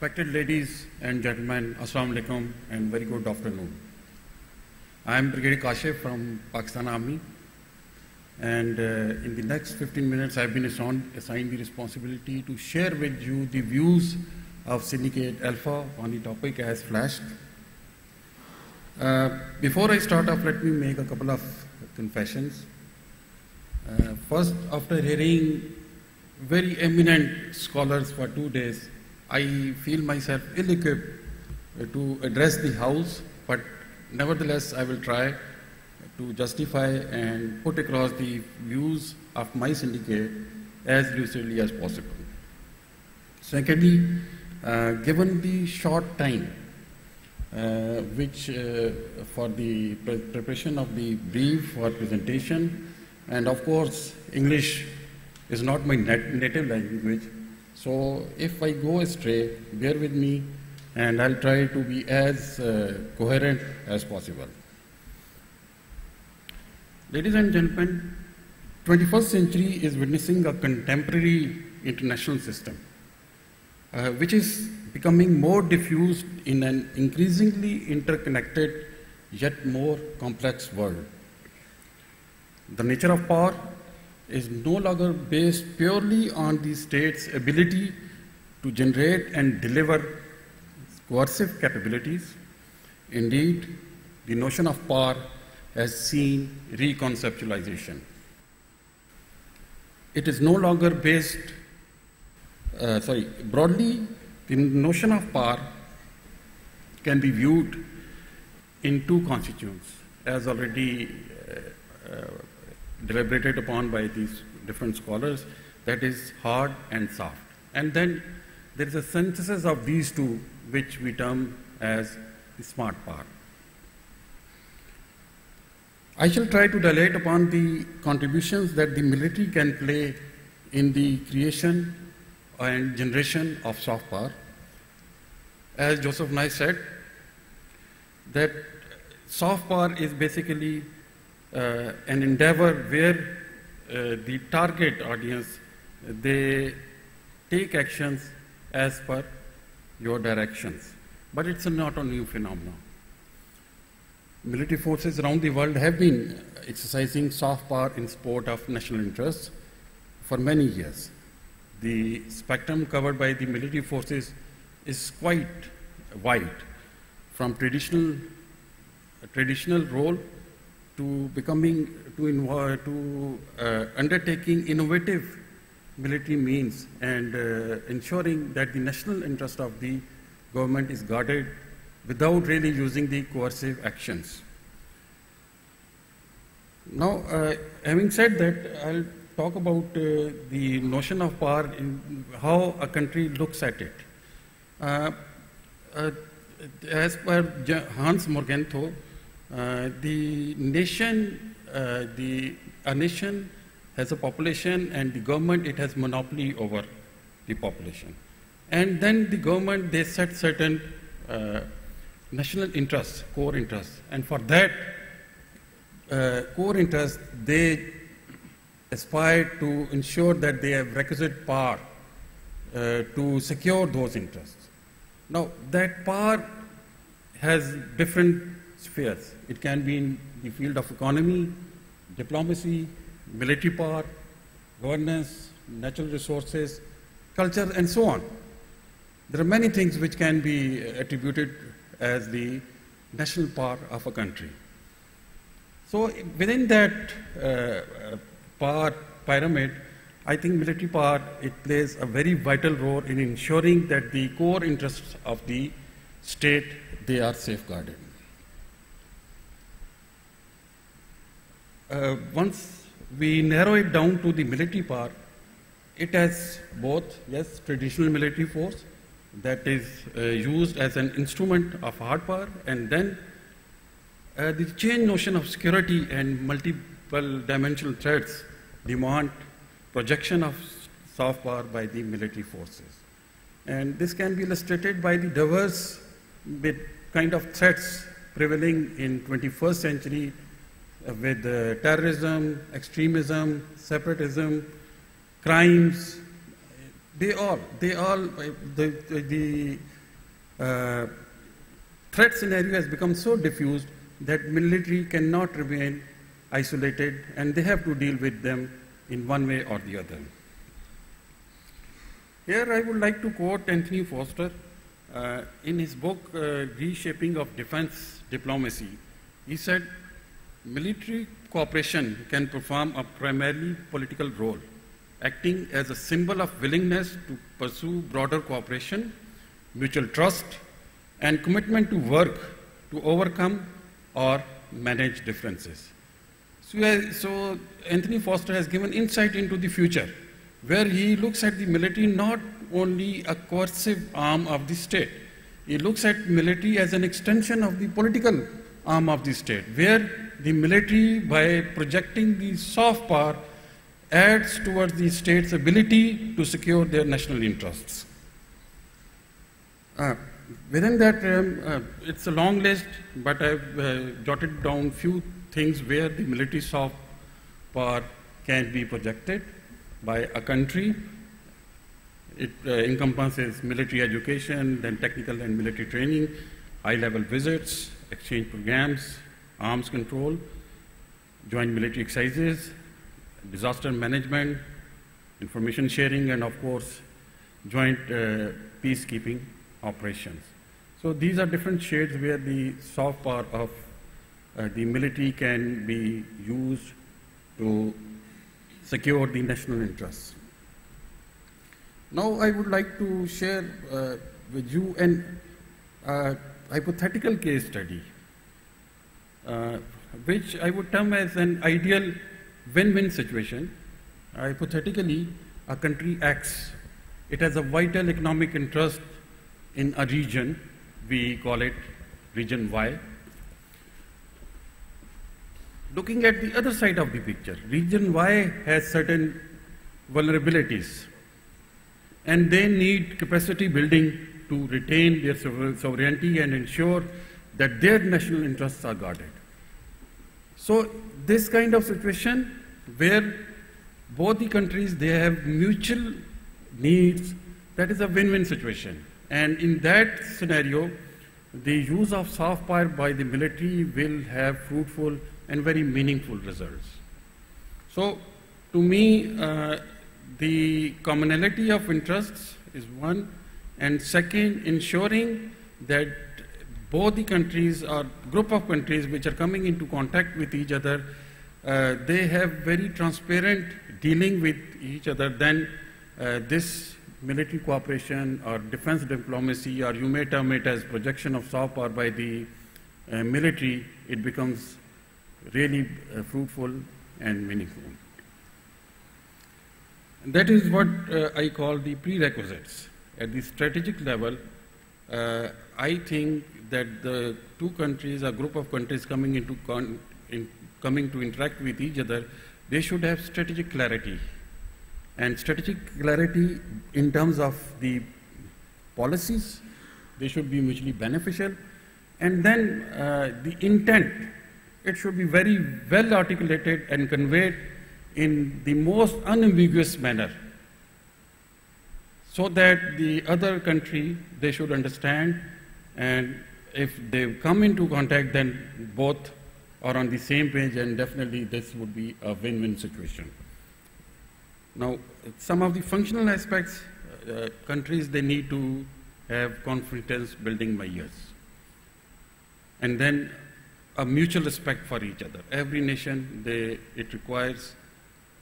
Respected ladies and gentlemen, Assalamu alaikum and very good afternoon. I am Brigadier Kashif from Pakistan Army, and in the next 15 minutes I have been assigned the responsibility to share with you the views of Syndicate Alpha on the topic as flashed. Before I start off, let me make a couple of confessions. First, after hearing very eminent scholars for 2 days, I feel myself ill-equipped to address the House, but nevertheless I will try to justify and put across the views of my syndicate as lucidly as possible. Secondly, given the short time which for the preparation of the brief for presentation, and of course English is not my native language, so if I go astray, bear with me and I'll try to be as coherent as possible. Ladies and gentlemen, 21st century is witnessing a contemporary international system which is becoming more diffused in an increasingly interconnected yet more complex world. The nature of power is no longer based purely on the state's ability to generate and deliver coercive capabilities. Indeed, the notion of power has seen reconceptualization. It is no longer based, broadly, the notion of power can be viewed in two constituents, as already deliberated upon by these different scholars, that is hard and soft. And then there is a synthesis of these two, which we term as the smart power. I shall try to dilate upon the contributions that the military can play in the creation and generation of soft power. As Joseph Nye said, that soft power is basically an endeavor where the target audience, they take actions as per your directions. But it's not a new phenomenon. Military forces around the world have been exercising soft power in support of national interests for many years. The spectrum covered by the military forces is quite wide, from traditional role to undertaking innovative military means and ensuring that the national interest of the government is guarded without really using the coercive actions. Now, having said that, I'll talk about the notion of power and how a country looks at it. As per Hans Morgenthau, a nation has a population, and the government, it has monopoly over the population. And then the government, they set certain national interests, core interests, and for that core interest, they aspire to ensure that they have requisite power to secure those interests. Now, that power has different spheres. It can be in the field of economy, diplomacy, military power, governance, natural resources, culture, and so on. There are many things which can be attributed as the national power of a country. So within that power pyramid, I think military power, it plays a very vital role in ensuring that the core interests of the state, they are safeguarded. Once we narrow it down to the military power, it has both, yes, traditional military force that is used as an instrument of hard power, and then the changed notion of security and multiple dimensional threats demand projection of soft power by the military forces. And this can be illustrated by the diverse kind of threats prevailing in 21st century with terrorism, extremism, separatism, crimes. The threat scenario has become so diffused that military cannot remain isolated, and they have to deal with them in one way or the other. Here I would like to quote Anthony Foster in his book, Reshaping of Defense Diplomacy. He said, military cooperation can perform a primarily political role, acting as a symbol of willingness to pursue broader cooperation, mutual trust, and commitment to work to overcome or manage differences. So Anthony Foster has given insight into the future, where he looks at the military not only a coercive arm of the state. He looks at military as an extension of the political arm of the state, where the military, by projecting the soft power, adds towards the state's ability to secure their national interests. Within that, it's a long list, but I've jotted down few things where the military soft power can be projected by a country. It encompasses military education, then technical and military training, high-level visits, exchange programs, arms control, joint military exercises, disaster management, information sharing, and of course, joint peacekeeping operations. So these are different shades where the soft power of the military can be used to secure the national interests. Now I would like to share with you a hypothetical case study, which I would term as an ideal win-win situation. Hypothetically, a country X, it has a vital economic interest in a region, we call it region Y. Looking at the other side of the picture, region Y has certain vulnerabilities, and they need capacity building to retain their sovereignty and ensure that their national interests are guarded. So this kind of situation where both the countries, they have mutual needs, that is a win-win situation. And in that scenario, the use of soft power by the military will have fruitful and very meaningful results. So to me, the commonality of interests is one, and second, ensuring that both the countries or group of countries which are coming into contact with each other, they have very transparent dealing with each other. Then this military cooperation or defense diplomacy, or you may term it as projection of soft power by the military, it becomes really fruitful and meaningful. And that is what I call the prerequisites. At the strategic level, I think that the two countries, a group of countries coming to interact with each other, they should have strategic clarity. And strategic clarity in terms of the policies, they should be mutually beneficial. And then the intent, it should be very well articulated and conveyed in the most unambiguous manner, so that the other country, they should understand, and if they come into contact, then both are on the same page, and definitely this would be a win-win situation. Now, some of the functional aspects, countries, they need to have confidence building measures. And then a mutual respect for each other. Every nation, it requires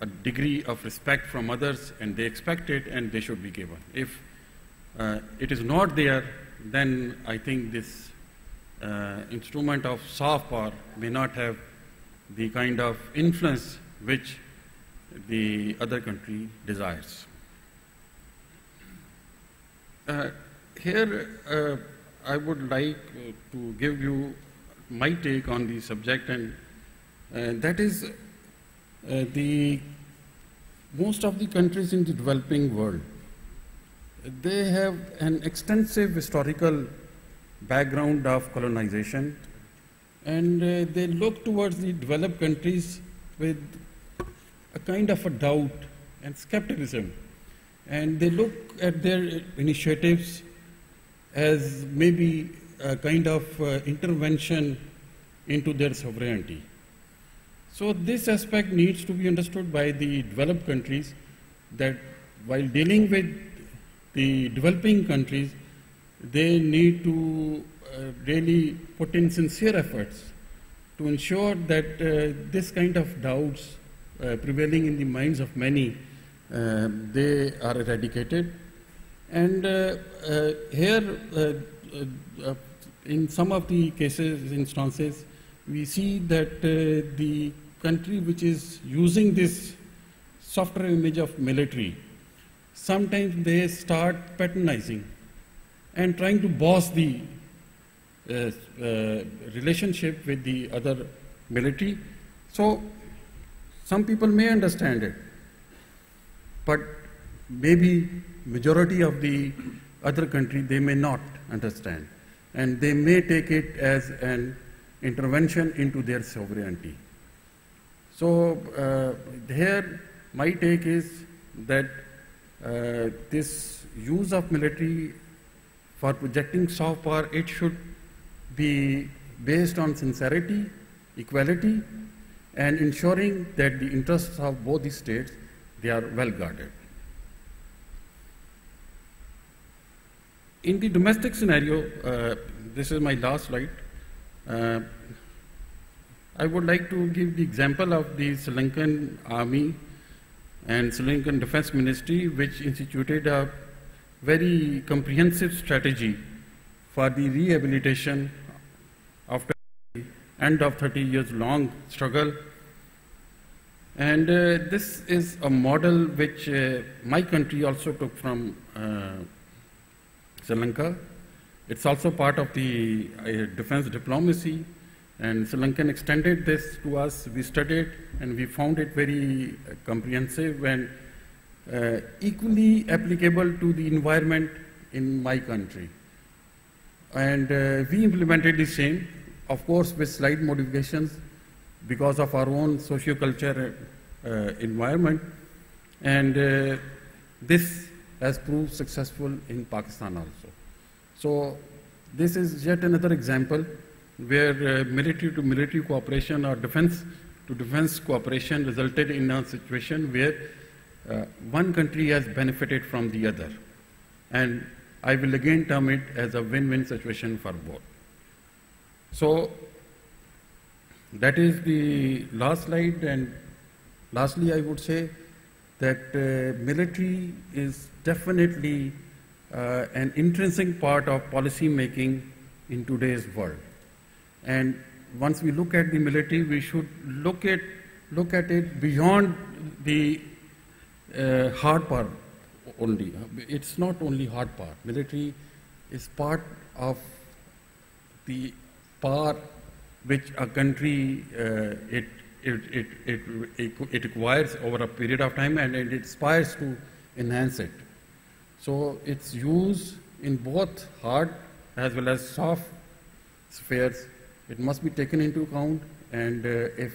a degree of respect from others, and they expect it, and they should be given. If it is not there, then I think this instrument of soft power may not have the kind of influence which the other country desires. Here, I would like to give you my take on the subject, and that is most of the countries in the developing world, they have an extensive historical background of colonization, and they look towards the developed countries with a kind of a doubt and skepticism, and they look at their initiatives as maybe a kind of intervention into their sovereignty. So this aspect needs to be understood by the developed countries, that while dealing with the developing countries, they need to really put in sincere efforts to ensure that this kind of doubts prevailing in the minds of many, they are eradicated. And here, in some of the instances, we see that the country which is using this softer image of military, sometimes they start patronizing and trying to boss the relationship with the other military. So some people may understand it, but maybe majority of the other country, they may not understand, and they may take it as an intervention into their sovereignty. So here my take is that this use of military for projecting soft power, it should be based on sincerity, equality, and ensuring that the interests of both the states, they are well guarded. In the domestic scenario, this is my last slide. I would like to give the example of the Sri Lankan Army and Sri Lankan Defense Ministry, which instituted a very comprehensive strategy for the rehabilitation after the end of 30 years long struggle. And this is a model which my country also took from Sri Lanka. It's also part of the defense diplomacy, and Sri Lankan extended this to us. We studied and we found it very comprehensive and equally applicable to the environment in my country. And we implemented the same, of course with slight modifications because of our own socio-culture environment, and this has proved successful in Pakistan also. So this is yet another example where military to military cooperation or defense to defense cooperation resulted in a situation where one country has benefited from the other. And I will again term it as a win-win situation for both. So that is the last slide, and lastly I would say that military is definitely an intrinsic part of policy making in today's world. And once we look at the military, we should look at it beyond the hard part only. It's not only hard part. Military is part of the power which a country it acquires over a period of time, and it aspires to enhance it. So its use in both hard as well as soft spheres, it must be taken into account, and if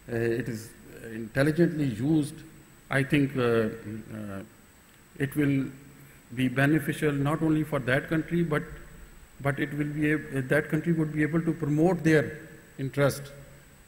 it is intelligently used, I think it will be beneficial not only for that country, but it will be that country would be able to promote their interest,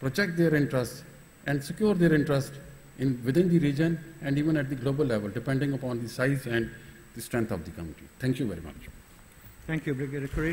project their interest, and secure their interest within the region and even at the global level, depending upon the size and the strength of the country. Thank you very much. Thank you, Brigadier Curry.